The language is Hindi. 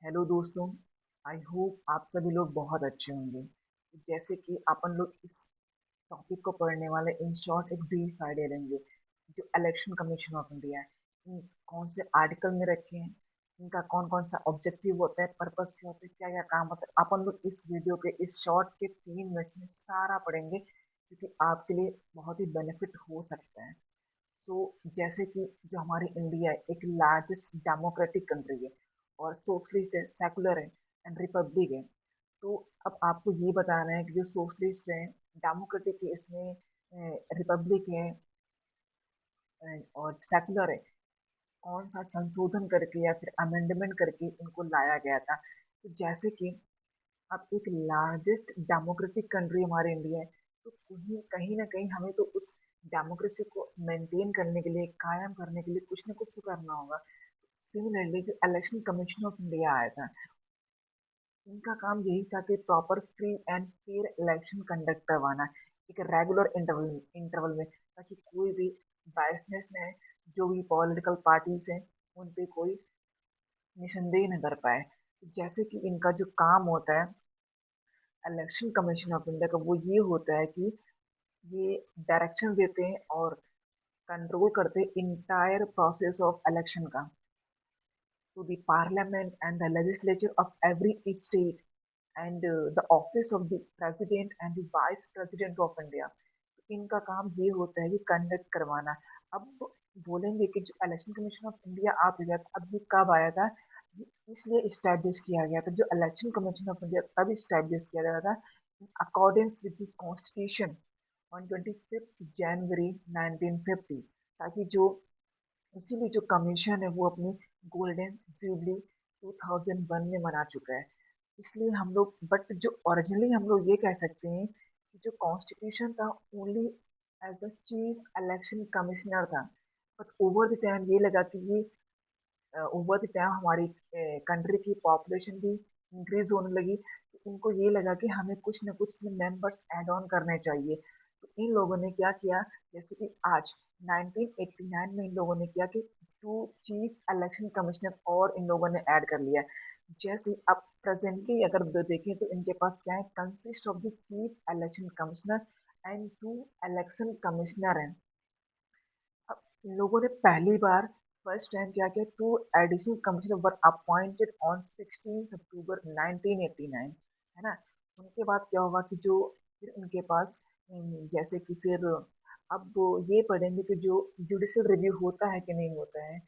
हेलो दोस्तों। आई होप आप सभी लोग बहुत अच्छे होंगे। जैसे कि अपन लोग इस टॉपिक को पढ़ने वाले, इन शॉर्ट एक ब्रीफ आइडिया लेंगे जो इलेक्शन कमीशन ऑफ इंडिया है। इन कौन से आर्टिकल में रखे हैं, इनका कौन कौन सा ऑब्जेक्टिव होता है, पर्पस क्या होता है, क्या क्या काम होता है, अपन लोग इस वीडियो के इस शॉर्ट के 3 मिनट्स में सारा पढ़ेंगे, क्योंकि आपके लिए बहुत ही बेनिफिट हो सकता है। सो जैसे कि जो हमारी इंडिया है एक लार्जेस्ट डेमोक्रेटिक कंट्री है, और सोशलिस्ट है, सेकुलर है एंड रिपब्लिक है। तो अब आपको ये बताना है कि जो सोशलिस्ट है, डेमोक्रेटिक है, इसमें रिपब्लिक है और सेकुलर है, कौन सा संशोधन करके या फिर अमेंडमेंट करके इनको लाया गया था। तो जैसे कि अब एक लार्जेस्ट डेमोक्रेटिक कंट्री हमारे इंडिया है, तो कहीं कहीं ना कहीं हमें तो उस डेमोक्रेसी को मेंटेन करने के लिए, कायम करने के लिए कुछ ना कुछ तो करना होगा। सिमिलरली जो इलेक्शन कमीशन ऑफ इंडिया आया था, इनका काम यही था कि proper free and fair election conduct करवाना, एक रेगुलर इंटरवल इंटरवल में, ताकि कोई भी बायसनेस में जो भी पॉलिटिकल पार्टीज हैं उन पे कोई निशानदेही न कर पाए। जैसे कि इनका जो काम होता है इलेक्शन कमीशन ऑफ इंडिया का, वो ये होता है कि ये डायरेक्शन देते हैं और कंट्रोल करते हैं इंटायर प्रोसेस ऑफ इलेक्शन का, to the parliament and the legislature of every state, and the office of the president and the vice president of India. इनका काम ये होता है कि कंडक्ट करवाना। अब बोलेंगे कि जो इलेक्शन कमीशन ऑफ इंडिया आ गया था, अब ये कब आया था, ये इसलिए इस्टेब्लिश किया गया था। जो इलेक्शन कमीशन ऑफ इंडिया तब इस्टेब्लिश किया गया था according with the constitution on 25 जनवरी 1950, ताकि जो इसीलिए जो कमीशन है वो अपनी गोल्डन जुबली 2001 में मना चुका है। इसलिए हम लोग, बट जो ओरिजिनली हम लोग ये कह सकते हैं कि जो कॉन्स्टिट्यूशन था only as a chief election commissioner था। बट ओवर द टाइम ये लगा कि ये ओवर द टाइम हमारी कंट्री की पॉपुलेशन भी इंक्रीज होने लगी, तो इनको ये लगा कि हमें कुछ ना कुछ इसमें मेंबर्स ऐड ऑन करने चाहिए। तो इन लोगों ने क्या किया, जैसे कि आज 1989 में इन लोगों ने किया कि 2 चीफ इलेक्शन कमिश्नर और इन लोगों ने ऐड कर लिया। जैसे अब प्रेजेंटली अगर देखें तो इनके पास क्या है, consist of the chief election commissioner and 2 election commissioner हैं। अब इन लोगों ने पहली बार फर्स्ट टाइम क्या किया, 2 additional commissioner were appointed on 16 अक्टूबर 1989, है ना। उनके बाद क्या होगा कि जो फिर उनके पास जैसे कि फिर अब ये पढ़ेंगे कि जो जुडिशियल रिव्यू होता है कि नहीं होता है,